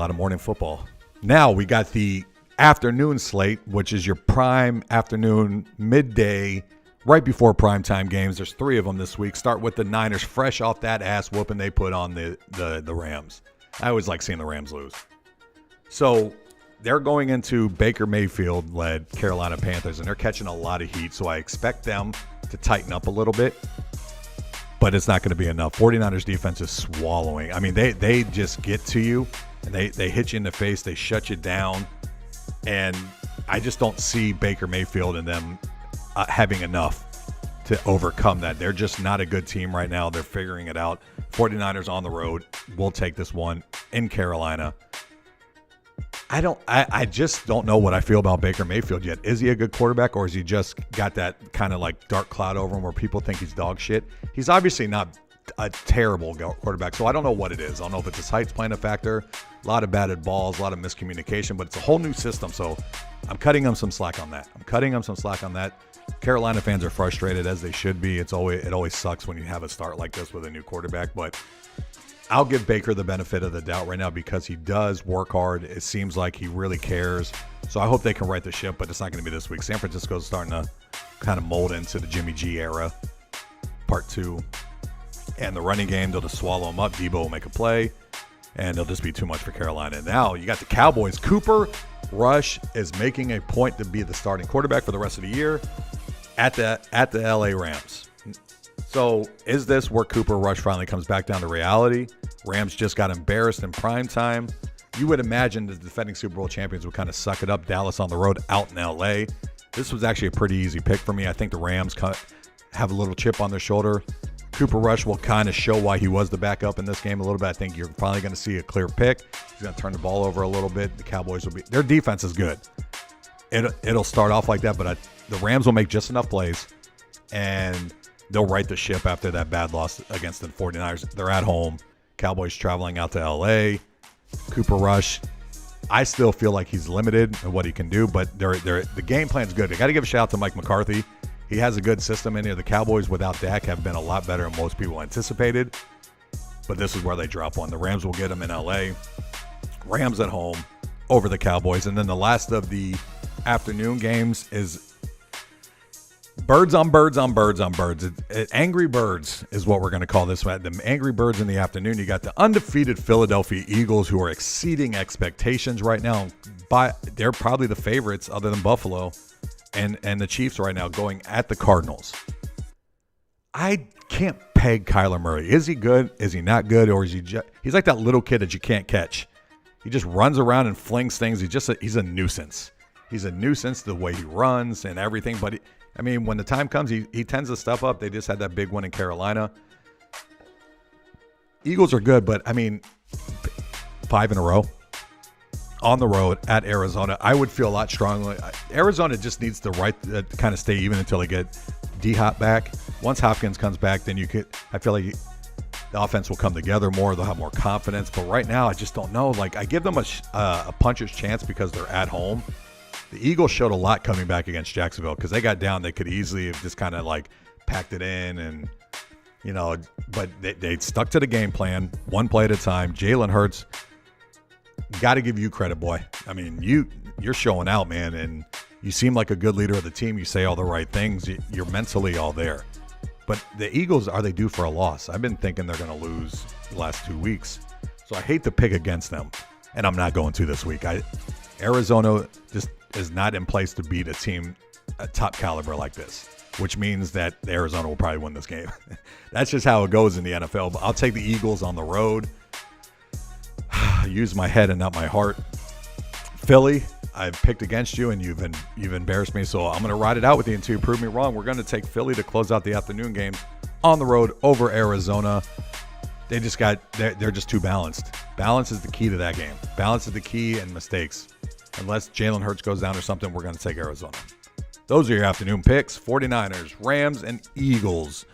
lot of morning football. Now we got the afternoon slate, which is your prime afternoon, midday, right before primetime games. There's 3 of them this week. Start with the Niners, fresh off that ass whooping they put on the Rams. I always like seeing the Rams lose. So they're going into Baker Mayfield-led Carolina Panthers, and they're catching a lot of heat. So I expect them to tighten up a little bit, but it's not going to be enough. 49ers defense is swallowing. I mean, they just get to you, and they hit you in the face. They shut you down, and I just don't see Baker Mayfield and them having enough to overcome that. They're just not a good team right now. They're figuring it out. 49ers on the road will take this one in Carolina. I just don't know what I feel about Baker Mayfield yet. Is he a good quarterback, or has he just got that kind of like dark cloud over him where people think he's dog shit? He's obviously not a terrible quarterback, so I don't know what it is. I don't know if it's his height's playing a factor, a lot of batted balls, a lot of miscommunication, but it's a whole new system, so I'm cutting him some slack on that. Carolina fans are frustrated, as they should be. It always sucks when you have a start like this with a new quarterback, but I'll give Baker the benefit of the doubt right now because he does work hard. It seems like he really cares. So I hope they can right the ship, but it's not going to be this week. San Francisco's starting to kind of mold into the Jimmy G era, part 2. And the running game, they'll just swallow him up. Debo will make a play, and it'll just be too much for Carolina. Now you got the Cowboys. Cooper Rush is making a point to be the starting quarterback for the rest of the year at the LA Rams. So is this where Cooper Rush finally comes back down to reality? Rams just got embarrassed in prime time. You would imagine the defending Super Bowl champions would kind of suck it up. Dallas on the road out in LA. This was actually a pretty easy pick for me. I think the Rams have a little chip on their shoulder. Cooper Rush will kind of show why he was the backup in this game a little bit. I think you're finally going to see a clear pick. He's going to turn the ball over a little bit. The Cowboys their defense is good. It'll start off like that, but the Rams will make just enough plays, and they'll right the ship after that bad loss against the 49ers. They're at home. Cowboys traveling out to L.A. Cooper Rush, I still feel like he's limited in what he can do, but the game plan's good. I got to give a shout out to Mike McCarthy. He has a good system in here. The Cowboys without Dak have been a lot better than most people anticipated, but this is where they drop one. The Rams will get them in L.A. Rams at home over the Cowboys. And then the last of the afternoon games is birds on birds on birds on birds. Angry Birds is what we're going to call this one. The Angry Birds in the afternoon. You got the undefeated Philadelphia Eagles, who are exceeding expectations right now. They're probably the favorites other than Buffalo and the Chiefs right now, going at the Cardinals. I can't peg Kyler Murray. Is he good? Is he not good? Or is he he's like that little kid that you can't catch. He just runs around and flings things. He's a nuisance. He's a nuisance the way he runs and everything. But when the time comes, he tends to step up. They just had that big one in Carolina. Eagles are good, but 5 in a row on the road at Arizona. I would feel a lot strongly. Arizona just needs to kind of stay even until they get D-Hop back. Once Hopkins comes back, then I feel like the offense will come together more. They'll have more confidence. But right now, I just don't know. Like, I give them a puncher's chance because they're at home. The Eagles showed a lot coming back against Jacksonville because they got down. They could easily have just kind of like packed it in and, but they stuck to the game plan, one play at a time. Jalen Hurts, got to give you credit, boy. You're showing out, man, and you seem like a good leader of the team. You say all the right things. You're mentally all there. But the Eagles, are they due for a loss? I've been thinking they're going to lose the last 2 weeks. So I hate to pick against them, and I'm not going to this week. Arizona just is not in place to beat a team at top caliber like this, which means that Arizona will probably win this game. That's just how it goes in the NFL. But I'll take the Eagles on the road. Use my head and not my heart. Philly, I've picked against you, and you've embarrassed me, so I'm going to ride it out with you until you prove me wrong. We're going to take Philly to close out the afternoon games on the road over Arizona. They're just too balanced. Balance is the key to that game. Balance is the key, and mistakes. Unless Jalen Hurts goes down or something, we're going to take Arizona. Those are your afternoon picks. 49ers, Rams, and Eagles.